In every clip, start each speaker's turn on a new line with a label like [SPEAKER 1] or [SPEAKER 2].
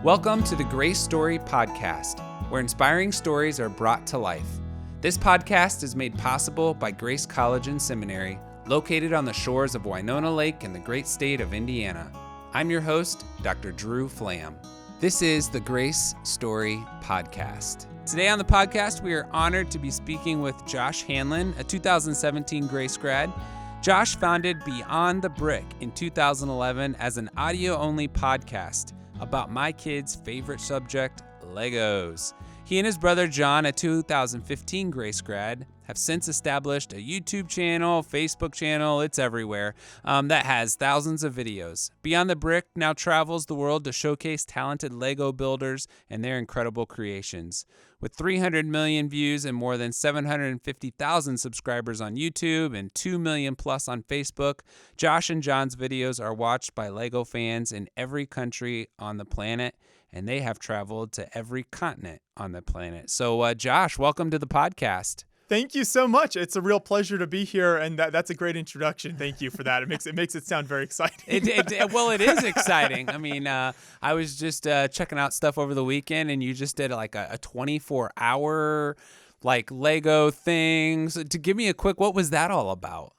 [SPEAKER 1] Welcome to the Grace Story Podcast, where inspiring stories are brought to life. This podcast is made possible by Grace College and Seminary, located on the shores of Winona Lake in the great state of Indiana. I'm your host, Dr. Drew Flam. This is the Grace Story Podcast. Today on the podcast, we are honored to be speaking with Josh Hanlon, a 2017 Grace grad. Josh founded Beyond the Brick in 2011 as an audio-only podcast about my kids' favorite subject, Legos. He and his brother John, a 2015 Grace grad, have since established a YouTube channel, Facebook channel, it's everywhere, that has thousands of videos. Beyond the Brick now travels the world to showcase talented Lego builders and their incredible creations. With 300 million views and more than 750,000 subscribers on YouTube and 2 million plus on Facebook, Josh and John's videos are watched by Lego fans in every country on the planet, and they have traveled to every continent on the planet. So, Josh, welcome to the podcast.
[SPEAKER 2] Thank you so much. It's a real pleasure to be here, and that's a great introduction. Thank you for that. It makes it sound very exciting.
[SPEAKER 1] Well, it is exciting. I mean, I was just checking out stuff over the weekend, and you just did like a 24-hour like Lego things. To give me a quick, what was that all about?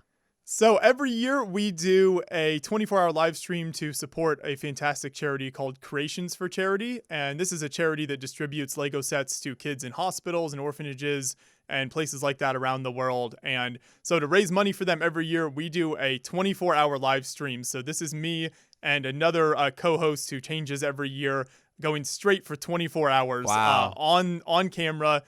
[SPEAKER 2] So every year we do a 24-hour live stream to support a fantastic charity called Creations for Charity. And this is a charity that distributes Lego sets to kids in hospitals and orphanages and places like that around the world. And so to raise money for them every year, we do a 24-hour live stream. So this is me and another co-host who changes every year, going straight for 24 hours.
[SPEAKER 1] Wow.
[SPEAKER 2] On camera,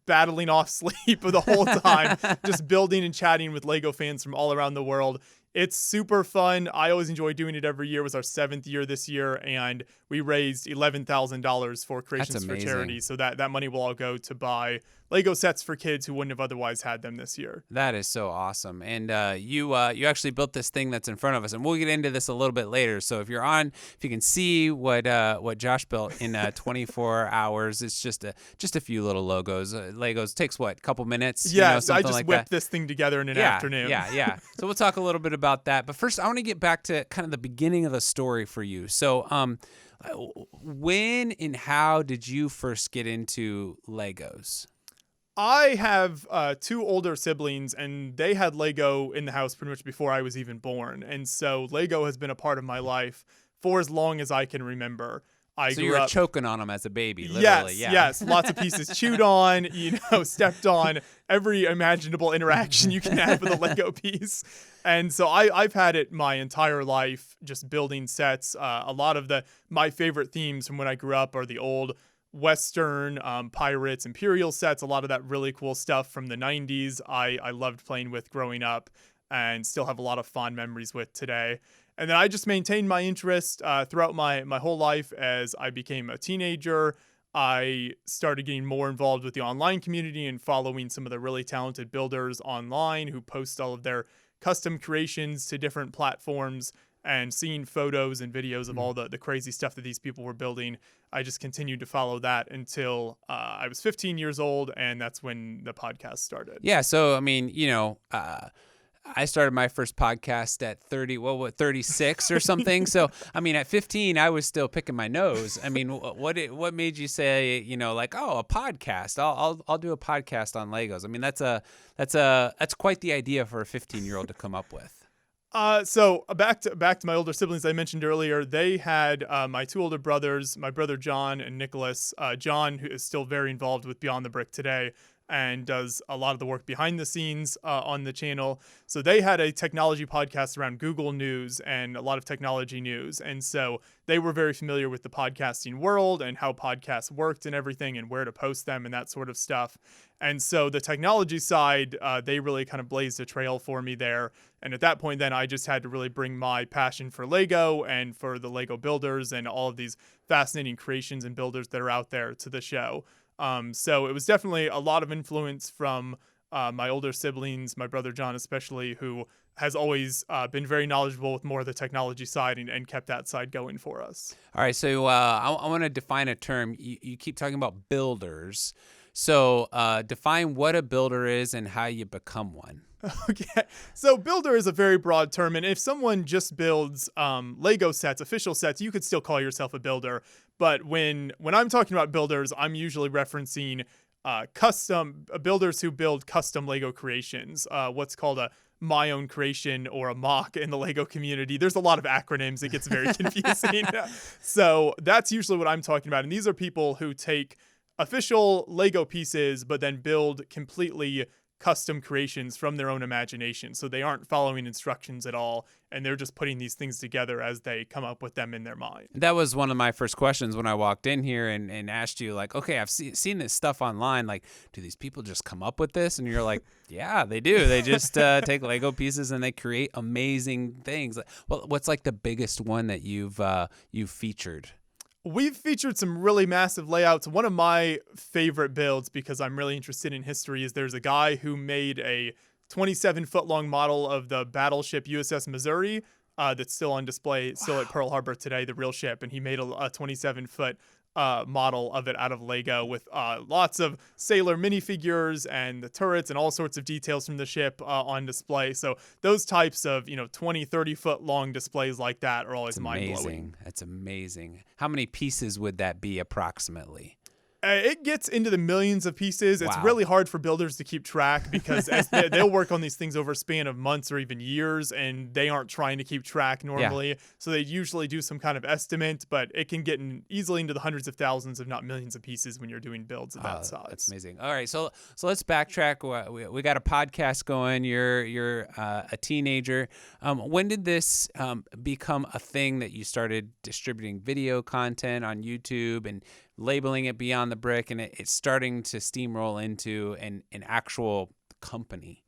[SPEAKER 2] battling off sleep the whole time, just building and chatting with Lego fans from all around the world. It's super fun. I always enjoy doing it every year. It was our 7th year this year, and we raised $11,000 for Creations for Charity. So that money will all go to buy Lego sets for kids who wouldn't have otherwise had them this year.
[SPEAKER 1] That is so awesome. And you actually built this thing that's in front of us, and we'll get into this a little bit later. So if you can see what Josh built in 24 hours, it's just a few little Legos. Takes what, a couple minutes?
[SPEAKER 2] Yes, I just whipped this thing together in an afternoon.
[SPEAKER 1] Yeah. So we'll talk a little bit about that. But first, I want to get back to kind of the beginning of the story for you. So when and how did you first get into Legos?
[SPEAKER 2] I have 2 older siblings, and they had Lego in the house pretty much before I was even born. And so Lego has been a part of my life for as long as I can remember.
[SPEAKER 1] So you were choking on them as a baby, literally.
[SPEAKER 2] Yes. Lots of pieces chewed on, stepped on, every imaginable interaction you can have with a Lego piece. And so I've had it my entire life, just building sets. A lot of my favorite themes from when I grew up are the old Western, Pirates, Imperial sets. A lot of that really cool stuff from the 90s I loved playing with growing up and still have a lot of fond memories with today. And then I just maintained my interest throughout my whole life. As I became a teenager, I started getting more involved with the online community and following some of the really talented builders online who post all of their custom creations to different platforms, and seeing photos and videos of all the crazy stuff that these people were building. I just continued to follow that until I was 15 years old, and that's when the podcast started.
[SPEAKER 1] Yeah, so, I mean, I started my first podcast at 36 or something. So, I mean, at 15, I was still picking my nose. I mean, what made you say, a podcast? I'll do a podcast on Legos. I mean, that's quite the idea for a 15-year-old to come up with.
[SPEAKER 2] So back to my older siblings I mentioned earlier. They had my 2 older brothers, my brother John and Nicholas. John, who is still very involved with Beyond the Brick today and does a lot of the work behind the scenes on the channel. So they had a technology podcast around Google News and a lot of technology news. And so they were very familiar with the podcasting world and how podcasts worked and everything and where to post them and that sort of stuff. And so the technology side, they really kind of blazed a trail for me there. And at that point, then I just had to really bring my passion for Lego and for the Lego builders and all of these fascinating creations and builders that are out there to the show. So it was definitely a lot of influence from my older siblings, my brother John especially, who has always been very knowledgeable with more of the technology side and kept that side going for us.
[SPEAKER 1] All right, so I want to define a term. You keep talking about builders. So define what a builder is and how you become one.
[SPEAKER 2] Okay, so builder is a very broad term, and if someone just builds Lego sets, official sets, you could still call yourself a builder. But when I'm talking about builders, I'm usually referencing custom builders who build custom Lego creations. What's called a my own creation or a mock in the Lego community. There's a lot of acronyms. It gets very confusing. So that's usually what I'm talking about. And these are people who take official Lego pieces, but then build completely custom creations from their own imagination. So they aren't following instructions at all, and they're just putting these things together as they come up with them in their mind.
[SPEAKER 1] That was one of my first questions when I walked in here and asked you, like, okay, I've seen this stuff online. Like, do these people just come up with this? And you're like, yeah, they do. They just take Lego pieces and they create amazing things. Well, what's like the biggest one that you've featured?
[SPEAKER 2] We've featured some really massive layouts. One of my favorite builds, because I'm really interested in history, is there's a guy who made a 27-foot long model of the battleship USS Missouri that's still on display, still at Pearl Harbor today, the real ship. And he made a 27-foot model of it out of Lego with lots of sailor minifigures and the turrets and all sorts of details from the ship on display. So those types of 20, 30-foot long displays like that are always mind-blowing.
[SPEAKER 1] That's amazing. How many pieces would that be approximately?
[SPEAKER 2] It gets into the millions of pieces. It's
[SPEAKER 1] Wow.
[SPEAKER 2] really hard for builders to keep track because they'll work on these things over a span of months or even years, and they aren't trying to keep track normally. Yeah. So they usually do some kind of estimate, but it can get easily into the hundreds of thousands, if not millions of pieces when you're doing builds of that size.
[SPEAKER 1] That's amazing. All right, so let's backtrack. We got a podcast going. You're a teenager. When did this become a thing that you started distributing video content on YouTube and labeling it Beyond the Brick, and it's starting to steamroll into an actual company?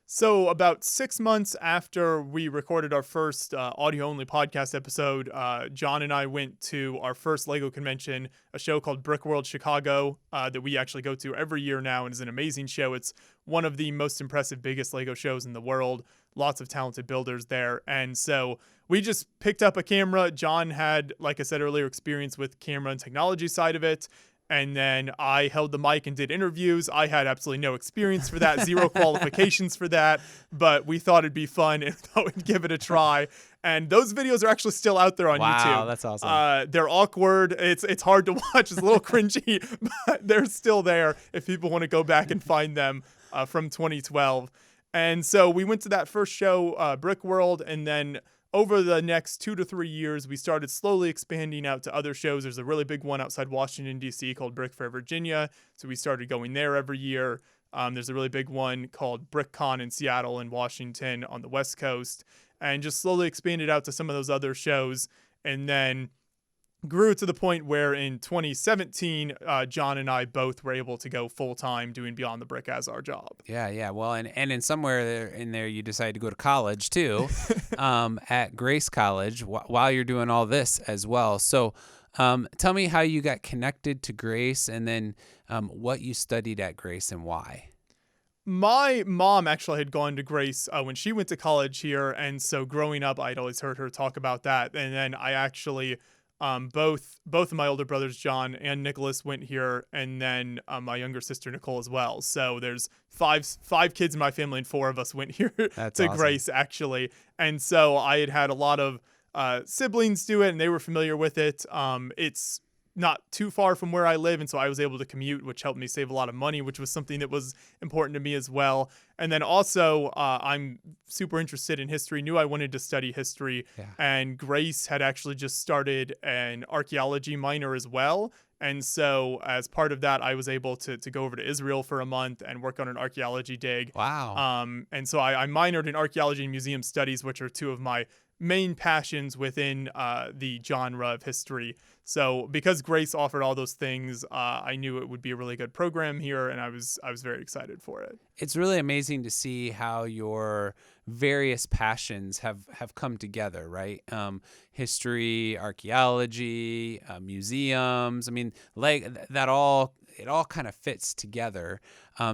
[SPEAKER 2] So about 6 months after we recorded our first audio-only podcast episode, John and I went to our first Lego convention, a show called Brick World Chicago that we actually go to every year now, and is an amazing show. It's one of the most impressive, biggest Lego shows in the world. Lots of talented builders there. And so we just picked up a camera. John had, like I said earlier, experience with camera and technology side of it. And then I held the mic and did interviews. I had absolutely no experience for that, zero qualifications for that, but we thought it'd be fun and thought we'd give it a try. And those videos are actually still out there on YouTube.
[SPEAKER 1] Wow, that's awesome.
[SPEAKER 2] They're awkward. It's hard to watch. It's a little cringy, but they're still there if people want to go back and find them from 2012. And so we went to that first show, Brick World, and then over the next 2 to 3 years, we started slowly expanding out to other shows. There's a really big one outside Washington, D.C. called Brick Fair, Virginia. So we started going there every year. There's a really big one called BrickCon in Seattle and Washington on the West Coast. And just slowly expanded out to some of those other shows. And then grew to the point where in 2017, John and I both were able to go full-time doing Beyond the Brick as our job.
[SPEAKER 1] Yeah. Well, and in somewhere in there, you decided to go to college too, at Grace College while you're doing all this as well. So tell me how you got connected to Grace, and then what you studied at Grace and why.
[SPEAKER 2] My mom actually had gone to Grace when she went to college here, and so growing up, I'd always heard her talk about that. And then I actually... both of my older brothers, John and Nicholas, went here, and then my younger sister, Nicole, as well. So there's five kids in my family, and 4 of us went here to
[SPEAKER 1] awesome.
[SPEAKER 2] Grace, actually. And so I had a lot of siblings do it, and they were familiar with it. It's not too far from where I live, and so I was able to commute, which helped me save a lot of money, which was something that was important to me as well. And then also, I'm super interested in history, knew I wanted to study history, and Grace had actually just started an archaeology minor as well. And so as part of that, I was able to go over to Israel for a month and work on an archaeology dig.
[SPEAKER 1] Wow.
[SPEAKER 2] And so I minored in archaeology and museum studies, which are 2 of my main passions within the genre of history. So because Grace offered all those things, I knew it would be a really good program here, and I was very excited for it.
[SPEAKER 1] It's really amazing to see how your various passions have come together, right? History, archaeology, museums. I mean, like that all. It all kind of fits together.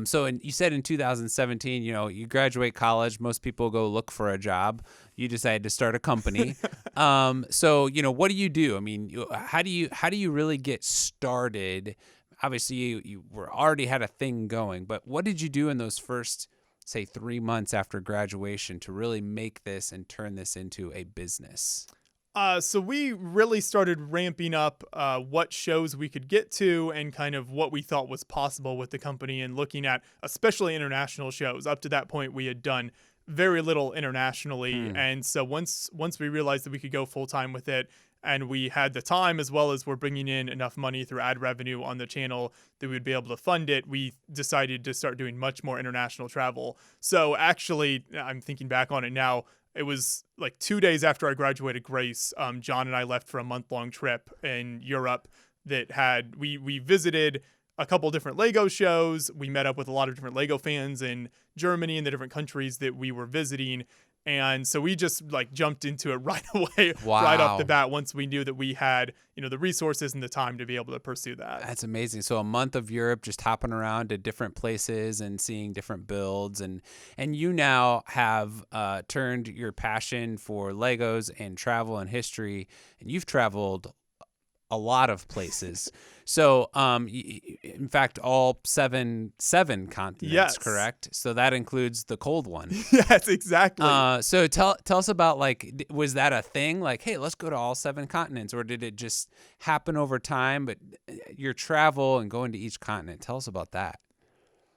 [SPEAKER 1] So you said in 2017, you graduate college, most people go look for a job. You decided to start a company. So, what do you do? I mean, how do you really get started? Obviously you were already had a thing going, but what did you do in those first say 3 months after graduation to really make this and turn this into a business?
[SPEAKER 2] So we really started ramping up what shows we could get to and kind of what we thought was possible with the company, and looking at especially international shows. Up to that point, we had done very little internationally, and so once we realized that we could go full time with it, and we had the time, as well as we're bringing in enough money through ad revenue on the channel that we would be able to fund it, we decided to start doing much more international travel. So actually, I'm thinking back on it now, it was like 2 days after I graduated Grace, John and I left for a month-long trip in Europe that had, we visited a couple different Lego shows. We met up with a lot of different Lego fans in Germany and the different countries that we were visiting. And so we just like jumped into it right away, right off the bat, once we knew that we had, the resources and the time to be able to pursue that.
[SPEAKER 1] That's amazing. So a month of Europe, just hopping around to different places and seeing different builds. And you now have turned your passion for Legos and travel and history, and you've traveled a lot of places. So, in fact, all seven continents,
[SPEAKER 2] yes.
[SPEAKER 1] Correct? So that includes the cold one.
[SPEAKER 2] Yes, exactly.
[SPEAKER 1] So tell us about, like, was that a thing? Like, hey, let's go to all 7 continents, or did it just happen over time? But your travel and going to each continent, tell us about that.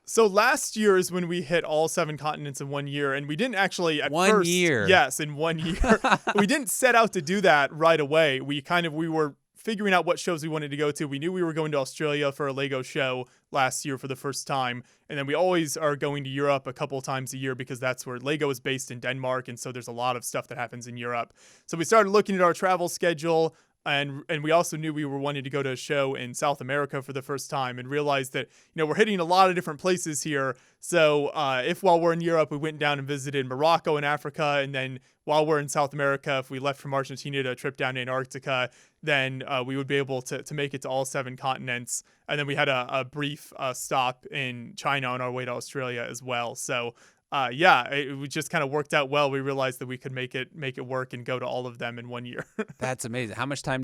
[SPEAKER 2] So last year is when we hit all 7 continents in 1 year, and we didn't actually at first.
[SPEAKER 1] 1 year.
[SPEAKER 2] Yes, in 1 year. We didn't set out to do that right away. We were figuring out what shows we wanted to go to. We knew we were going to Australia for a Lego show last year for the first time. And then we always are going to Europe a couple times a year because that's where Lego is based in Denmark. And so there's a lot of stuff that happens in Europe. So we started looking at our travel schedule, and we also knew we were wanting to go to a show in South America for the first time, and realized that, we're hitting a lot of different places here. So if while we're in Europe, we went down and visited Morocco and Africa, and then while we're in South America, if we left from Argentina to a trip down to Antarctica, then we would be able to make it to all 7 continents. And then we had a brief stop in China on our way to Australia as well. So it just kind of worked out well. We realized that we could make it work and go to all of them in 1 year.
[SPEAKER 1] That's amazing. How much time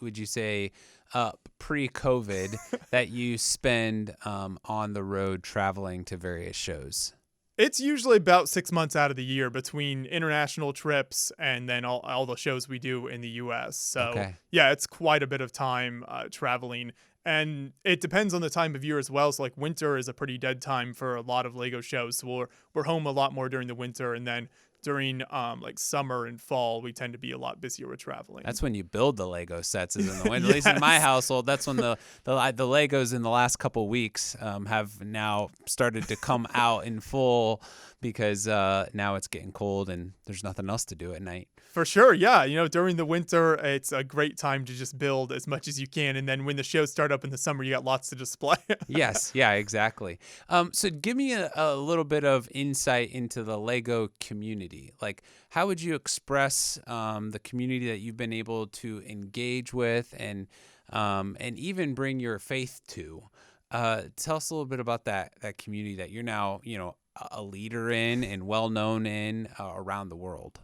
[SPEAKER 1] would you say pre-COVID that you spend on the road traveling to various shows?
[SPEAKER 2] It's usually about 6 months out of the year between international trips and then all the shows we do in the U.S. So yeah, it's quite a bit of time traveling. And it depends on the time of year as well. So like winter is a pretty dead time for a lot of Lego shows. So we're home a lot more during the winter, and then during like summer and fall, we tend to be a lot busier with traveling.
[SPEAKER 1] That's when you build the Lego sets, is in the winter. At least in my household, that's when the Legos in the last couple weeks have now started to come out in full, because now it's getting cold and there's nothing else to do at night.
[SPEAKER 2] For sure, yeah. During the winter, it's a great time to just build as much as you can. And then when the shows start up in the summer, you got lots to display.
[SPEAKER 1] Yes, yeah, exactly. So give me a little bit of insight into the Lego community. Like, how would you express the community that you've been able to engage with and even bring your faith to? Tell us a little bit about that community that you're now, a leader in and well-known in around the world.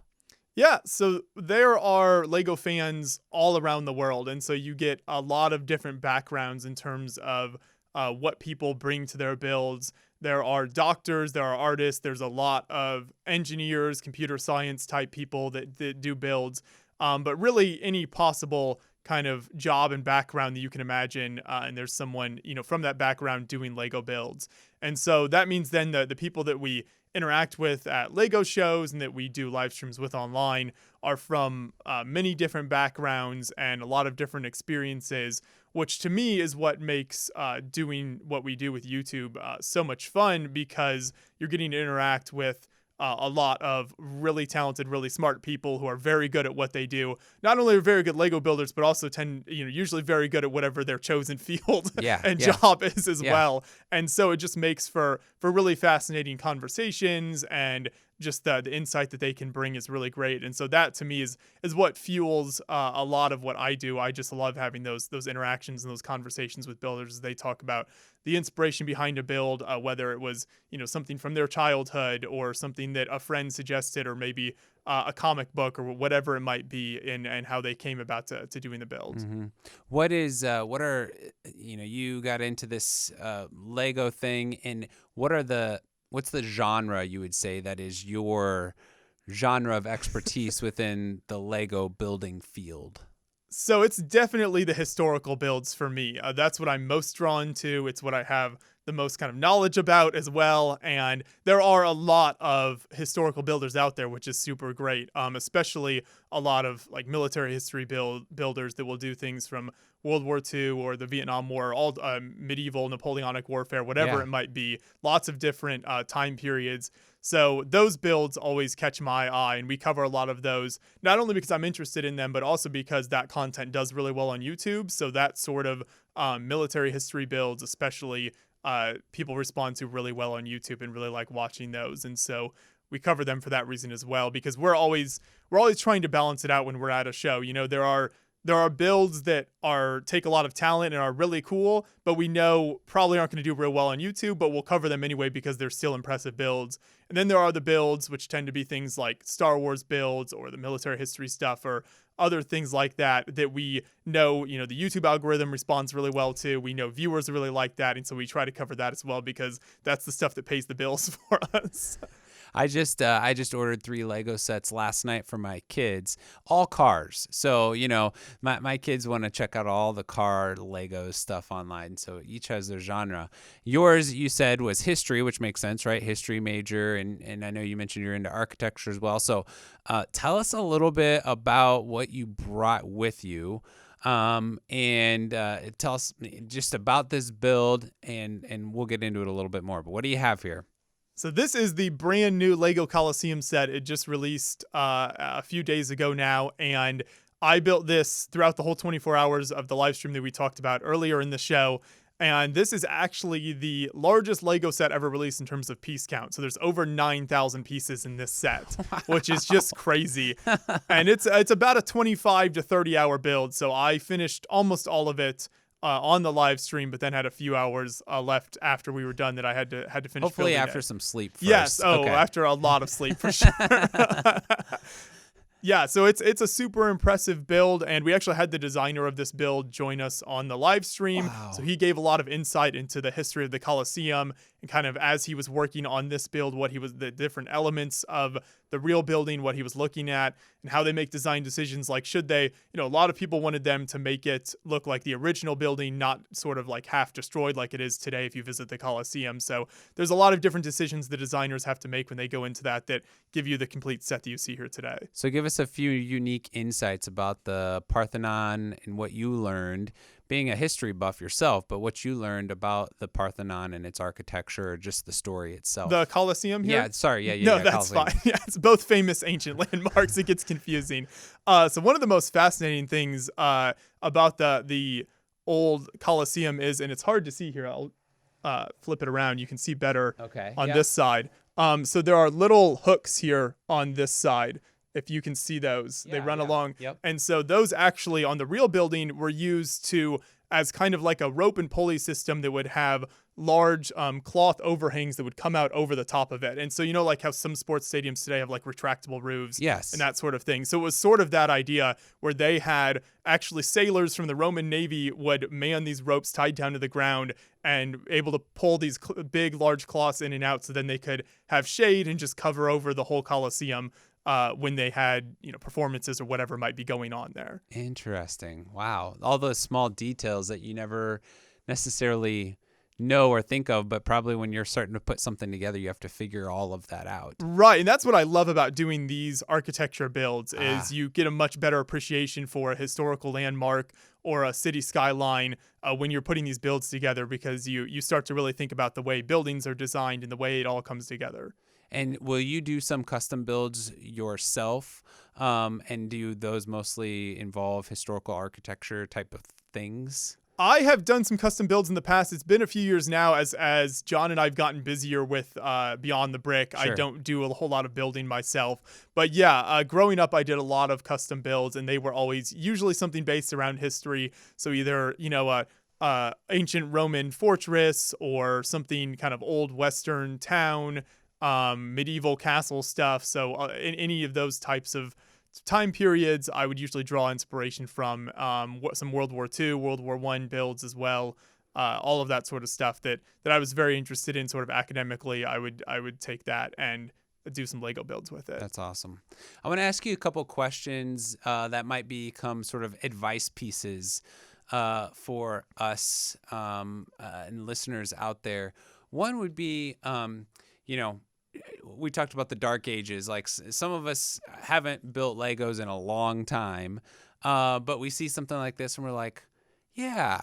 [SPEAKER 2] Yeah, so there are Lego fans all around the world, and so you get a lot of different backgrounds in terms of what people bring to their builds. There are doctors, there are artists, there's a lot of engineers, computer science type people that do builds, but really any possible kind of job and background that you can imagine, and there's someone from that background doing Lego builds. And so that means then the people that we interact with at Lego shows and that we do live streams with online are from many different backgrounds and a lot of different experiences, which to me is what makes doing what we do with YouTube so much fun, because you're getting to interact with a lot of really talented, really smart people who are very good at what they do. Not only are very good Lego builders, but also usually very good at whatever their chosen field job is as well. And so it just makes for really fascinating conversations, and just the insight that they can bring is really great. And so that to me is what fuels a lot of what I do. I just love having those interactions and those conversations with builders as they talk about the inspiration behind a build, whether it was something from their childhood or something that a friend suggested, or maybe a comic book or whatever it might be, and how they came about to doing the build.
[SPEAKER 1] Mm-hmm. You got into this Lego thing, and what are what's the genre you would say that is your genre of expertise within the Lego building field?
[SPEAKER 2] So it's definitely the historical builds for me. That's what I'm most drawn to. It's what I have the most kind of knowledge about as well. And there are a lot of historical builders out there, which is super great. Especially a lot of like military history builders that will do things from World War II or the Vietnam War, all medieval Napoleonic warfare, whatever it might be. Lots of different time periods. So those builds always catch my eye, and we cover a lot of those, not only because I'm interested in them, but also because that content does really well on YouTube. So that sort of military history builds, especially, people respond to really well on YouTube and really like watching those. And so we cover them for that reason as well, because we're always trying to balance it out when we're at a show. You know, there are builds that take a lot of talent and are really cool, but we know probably aren't going to do real well on YouTube, but we'll cover them anyway because they're still impressive builds. And then there are the builds which tend to be things like Star Wars builds or the military history stuff or other things like that we know, you know, the YouTube algorithm responds really well to. We know viewers really like that, and so we try to cover that as well because that's the stuff that pays the bills for us.
[SPEAKER 1] I just ordered 3 Lego sets last night for my kids, all cars. So, you know, my kids want to check out all the car Lego stuff online. So each has their genre. Yours, you said, was history, which makes sense, right? History major. And I know you mentioned you're into architecture as well. So tell us a little bit about what you brought with you. And tell us just about this build, and we'll get into it a little bit more. But what do you have here?
[SPEAKER 2] So this is the brand new Lego Coliseum set. It just released a few days ago now, and I built this throughout the whole 24 hours of the live stream that we talked about earlier in the show. And this is actually the largest Lego set ever released in terms of piece count. So there's over 9,000 pieces in this set, which is just crazy. And it's about a 25 to 30 hour build. So I finished almost all of it on the live stream, but then had a few hours left after we were done that I had to finish.
[SPEAKER 1] Hopefully after some sleep first.
[SPEAKER 2] Yes. Oh,
[SPEAKER 1] okay.
[SPEAKER 2] After a lot of sleep for sure. Yeah, so it's a super impressive build, and we actually had the designer of this build join us on the live stream.
[SPEAKER 1] Wow.
[SPEAKER 2] So he gave a lot of insight into the history of the Coliseum and kind of as he was working on this build, the different elements of the real building, what he was looking at, and how they make design decisions. Like, should they, a lot of people wanted them to make it look like the original building, not sort of like half destroyed like it is today if you visit the Coliseum. So there's a lot of different decisions the designers have to make when they go into that give you the complete set that you see here today.
[SPEAKER 1] So give us a few unique insights about the Parthenon and what you learned, being a history buff yourself, but what you learned about the Parthenon and its architecture, or just the story itself.
[SPEAKER 2] The Coliseum here?
[SPEAKER 1] Yeah, sorry. Yeah.
[SPEAKER 2] No, that's Coliseum. Fine. Yeah, it's both famous ancient landmarks. It gets confusing. So one of the most fascinating things about the old Coliseum is, and it's hard to see here, I'll flip it around. You can see better on this side. So there are little hooks here on this side. If you can see those, they run along.
[SPEAKER 1] Yep.
[SPEAKER 2] And so those actually on the real building were used as kind of like a rope and pulley system that would have large cloth overhangs that would come out over the top of it. And so, like how some sports stadiums today have like retractable roofs and that sort of thing. So it was sort of that idea where they had actually sailors from the Roman Navy would man these ropes tied down to the ground and able to pull these big, large cloths in and out so then they could have shade and just cover over the whole Coliseum when they had, performances or whatever might be going on there.
[SPEAKER 1] Interesting. Wow. All those small details that you never necessarily know or think of, but probably when you're starting to put something together, you have to figure all of that out.
[SPEAKER 2] Right. And that's what I love about doing these architecture builds is you get a much better appreciation for a historical landmark or a city skyline when you're putting these builds together, because you start to really think about the way buildings are designed and the way it all comes together.
[SPEAKER 1] And will you do some custom builds yourself? And do those mostly involve historical architecture type of things?
[SPEAKER 2] I have done some custom builds in the past. It's been a few years now as John and I've gotten busier with Beyond the Brick. Sure. I don't do a whole lot of building myself. But yeah, growing up, I did a lot of custom builds, and they were always usually something based around history. So either, ancient Roman fortress or something kind of old Western town, medieval castle stuff. So in any of those types of time periods, I would usually draw inspiration from some World War II, World War I builds as well. all of that sort of stuff that I was very interested in, sort of academically. I would take that and do some Lego builds with it.
[SPEAKER 1] That's awesome. I want to ask you a couple questions that might become sort of advice pieces for us and listeners out there. One would be, we talked about the dark ages. Like some of us haven't built Legos in a long time, but we see something like this and we're like, yeah,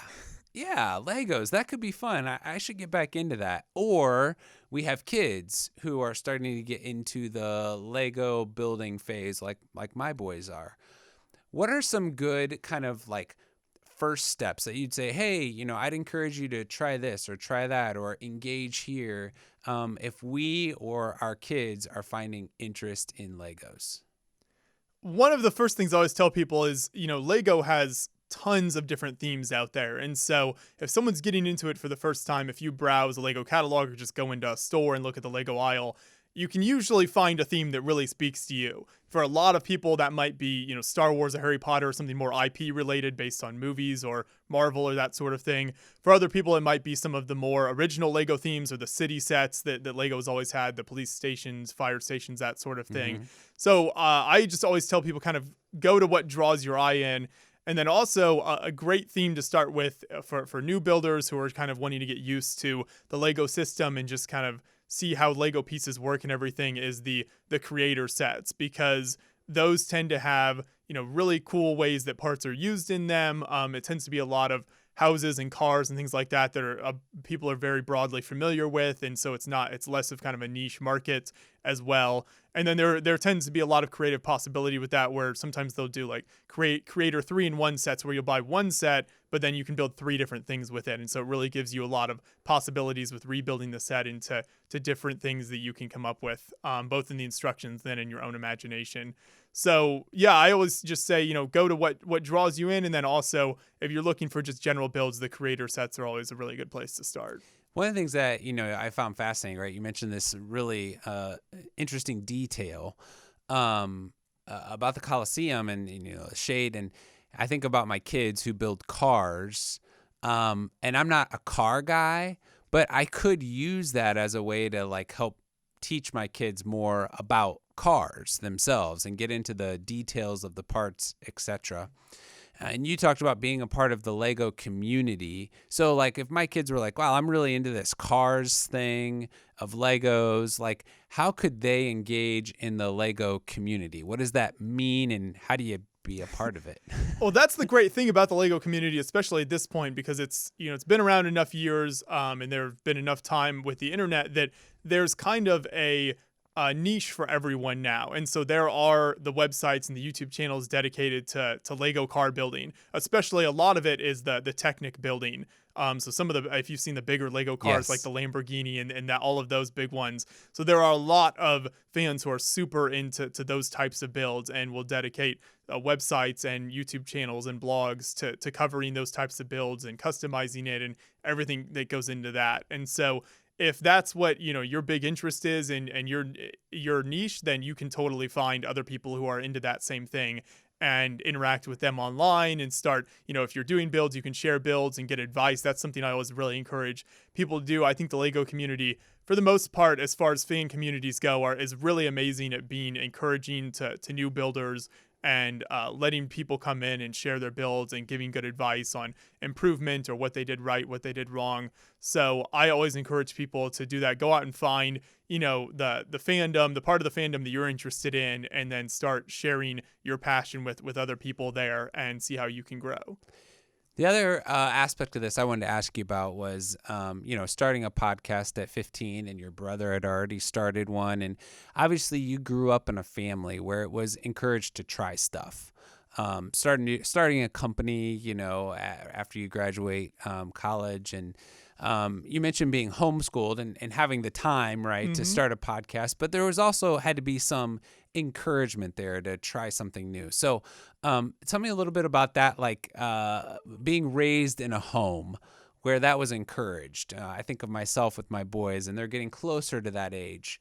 [SPEAKER 1] Legos, that could be fun. I should get back into that. Or we have kids who are starting to get into the Lego building phase like my boys are. What are some good kind of like first steps that you'd say, hey, I'd encourage you to try this or try that or engage here if we or our kids are finding interest in Legos?
[SPEAKER 2] One of the first things I always tell people is, Lego has tons of different themes out there. And so if someone's getting into it for the first time, if you browse a Lego catalog or just go into a store and look at the Lego aisle, you can usually find a theme that really speaks to you. For a lot of people, that might be, Star Wars or Harry Potter or something more IP related based on movies or Marvel or that sort of thing. For other people, it might be some of the more original Lego themes or the city sets that Lego's always had, the police stations, fire stations, that sort of thing. Mm-hmm. So I just always tell people kind of go to what draws your eye in. And then also a great theme to start with for new builders who are kind of wanting to get used to the Lego system and just kind of see how Lego pieces work and everything is the creator sets, because those tend to have, really cool ways that parts are used in them. It tends to be a lot of houses and cars and things like that are people are very broadly familiar with, and so it's less of kind of a niche market as well. And then there tends to be a lot of creative possibility with that, where sometimes they'll do like creator 3-in-1 sets where you'll buy one set, but then you can build 3 different things with it. And so it really gives you a lot of possibilities with rebuilding the set into different things that you can come up with, both in the instructions then in your own imagination. So yeah, I always just say, go to what draws you in. And then also if you're looking for just general builds, the creator sets are always a really good place to start.
[SPEAKER 1] One of the things that, I found fascinating, right? You mentioned this really interesting detail about the Coliseum and, shade. And I think about my kids who build cars, and I'm not a car guy, but I could use that as a way to like help teach my kids more about cars themselves and get into the details of the parts, etc. And you talked about being a part of the Lego community. So like if my kids were like, wow, I'm really into this cars thing of Legos, like how could they engage in the Lego community? What does that mean and how do you be a part of it?
[SPEAKER 2] Well, that's the great thing about the Lego community, especially at this point, because it's been around enough years and there have been enough time with the internet that there's kind of a niche for everyone now. And so there are the websites and the YouTube channels dedicated to Lego car building, especially a lot of it is the Technic building. So some of if you've seen the bigger Lego cars, yes, like the Lamborghini and that, all of those big ones. So there are a lot of fans who are super into those types of builds and will dedicate websites and YouTube channels and blogs to covering those types of builds and customizing it and everything that goes into that. And so if that's what your big interest is and your niche, then you can totally find other people who are into that same thing and interact with them online and start, if you're doing builds, you can share builds and get advice. That's something I always really encourage people to do. I think the Lego community, for the most part, as far as fan communities go, is really amazing at being encouraging to new builders and letting people come in and share their builds and giving good advice on improvement or what they did right, what they did wrong. So I always encourage people to do that. Go out and find, the fandom, the part of the fandom that you're interested in, and then start sharing your passion with other people there and see how you can grow.
[SPEAKER 1] The other aspect of this I wanted to ask you about was, starting a podcast at 15, and your brother had already started one. And obviously you grew up in a family where it was encouraged to try stuff. Starting a company, after you graduate college. And you mentioned being homeschooled and having the time, right, mm-hmm. to start a podcast. But there was also had to be some encouragement there to try something new. So tell me a little bit about that, like being raised in a home where that was encouraged. I think of myself with my boys, and they're getting closer to that age.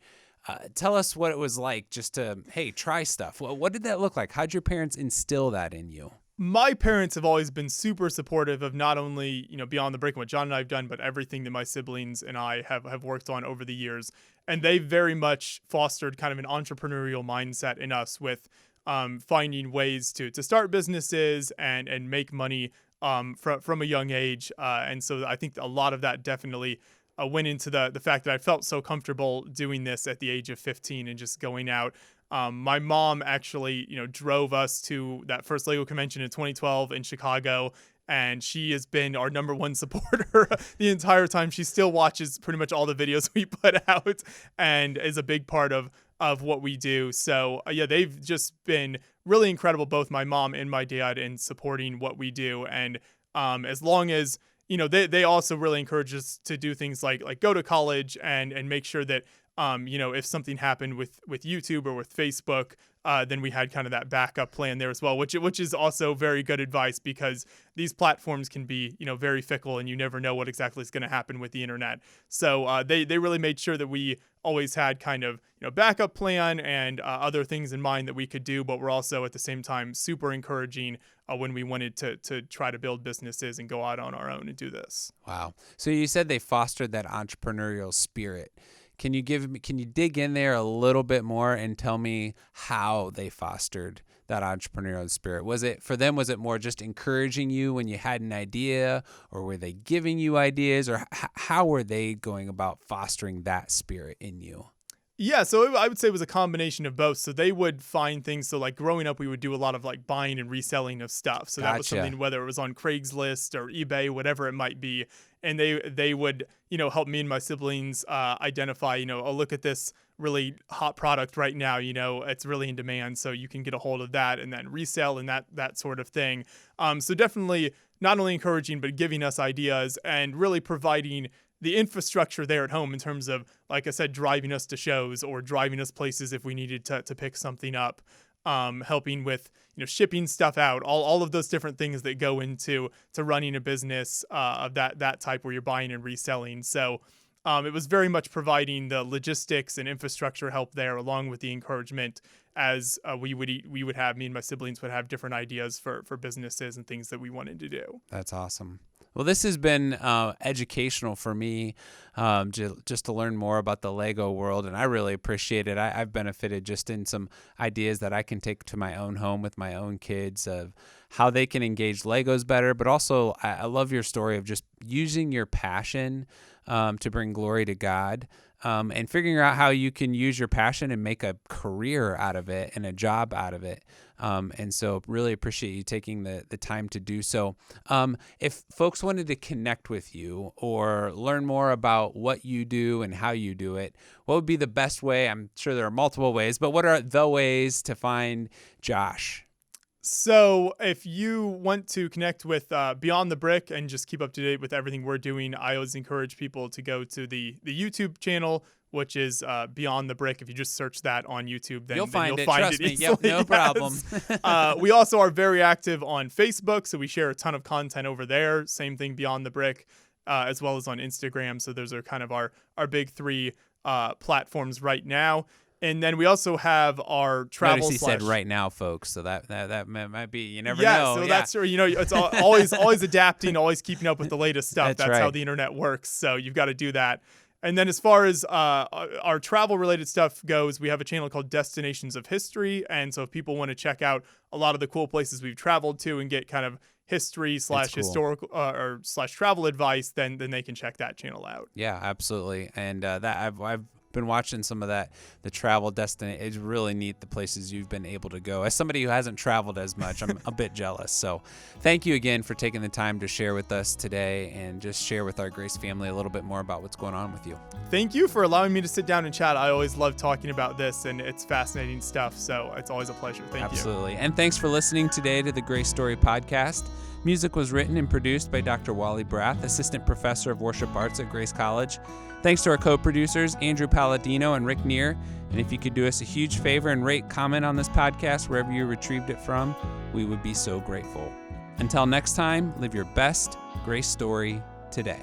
[SPEAKER 1] Tell us what it was like just to, hey, try stuff. What did that look like? How'd your parents instill that in you?
[SPEAKER 2] My parents have always been super supportive of not only, Beyond the Brick and what John and I have done, but everything that my siblings and I have worked on over the years. And they very much fostered kind of an entrepreneurial mindset in us with finding ways to start businesses and make money from a young age. And so I think a lot of that definitely went into the fact that I felt so comfortable doing this at the age of 15 and just going out. My mom actually, drove us to that first Lego convention in 2012 in Chicago, and she has been our number one supporter the entire time. She still watches pretty much all the videos we put out and is a big part of what we do. So yeah, they've just been really incredible, both my mom and my dad, in supporting what we do. And as long as they also really encourage us to do things like go to college and make sure that if something happened with YouTube or with Facebook, then we had kind of that backup plan there as well, which is also very good advice, because these platforms can be, very fickle and you never know what exactly is going to happen with the internet. So they really made sure that we always had kind of, backup plan and other things in mind that we could do, but we're also at the same time super encouraging when we wanted to try to build businesses and go out on our own and do this.
[SPEAKER 1] Wow. So you said they fostered that entrepreneurial spirit. Can you dig in there a little bit more and tell me how they fostered that entrepreneurial spirit? Was it more just encouraging you when you had an idea, or were they giving you ideas, or how were they going about fostering that spirit in you?
[SPEAKER 2] Yeah, so I would say it was a combination of both. So they would find things. So like growing up, we would do a lot of like buying and reselling of stuff. So that was something, whether it was on Craigslist or eBay, whatever it might be. And they would, help me and my siblings identify, oh, look at this really hot product right now, it's really in demand. So you can get a hold of that and then resell and that sort of thing. So definitely not only encouraging, but giving us ideas and really providing the infrastructure there at home in terms of, like I said, driving us to shows or driving us places if we needed to pick something up, helping with, shipping stuff out, all of those different things that go into running a business of that type where you're buying and reselling. So it was very much providing the logistics and infrastructure help there, along with the encouragement as me and my siblings would have different ideas for businesses and things that we wanted to do.
[SPEAKER 1] That's awesome. Well, this has been educational for me, just to learn more about the Lego world, and I really appreciate it. I've benefited just in some ideas that I can take to my own home with my own kids of how they can engage Legos better, but also I love your story of just using your passion to bring glory to God, and figuring out how you can use your passion and make a career out of it and a job out of it. And so really appreciate you taking the time to do so. If folks wanted to connect with you or learn more about what you do and how you do it, what would be the best way? I'm sure there are multiple ways, but what are the ways to find Josh?
[SPEAKER 2] So if you want to connect with Beyond the Brick and just keep up to date with everything we're doing, I always encourage people to go to the YouTube channel, which is Beyond the Brick. If you just search that on YouTube, then you'll find it.
[SPEAKER 1] Trust me. Yep, no problem.
[SPEAKER 2] We also are very active on Facebook, so we share a ton of content over there. Same thing, Beyond the Brick, as well as on Instagram. So those are kind of our big three platforms right now. And then we also have our travel.
[SPEAKER 1] Notice he said right now, folks. So that might be, you never know.
[SPEAKER 2] Yeah, so that's true. It's always adapting, always keeping up with the latest stuff. That's
[SPEAKER 1] right.
[SPEAKER 2] How the internet works. So you've got to do that. And then as far as our travel-related stuff goes, we have a channel called Destinations of History. And so if people want to check out a lot of the cool places we've traveled to and get kind of history / historical or / travel advice, then they can check that channel out.
[SPEAKER 1] Yeah, absolutely. And that I've been watching some of that, the travel destination. It's really neat, the places you've been able to go. As somebody who hasn't traveled as much, I'm a bit jealous. So thank you again for taking the time to share with us today and just share with our Grace family a little bit more about what's going on with you.
[SPEAKER 2] Thank you for allowing me to sit down and chat. I always love talking about this, and it's fascinating stuff. So it's always a pleasure. Thank you.
[SPEAKER 1] Absolutely. And thanks for listening today to the Grace Story Podcast. Music was written and produced by Dr. Wally Brath, Assistant Professor of Worship Arts at Grace College. Thanks to our co-producers, Andrew Palladino and Rick Neer. And if you could do us a huge favor and rate, comment on this podcast wherever you retrieved it from, we would be so grateful. Until next time, live your best Grace story today.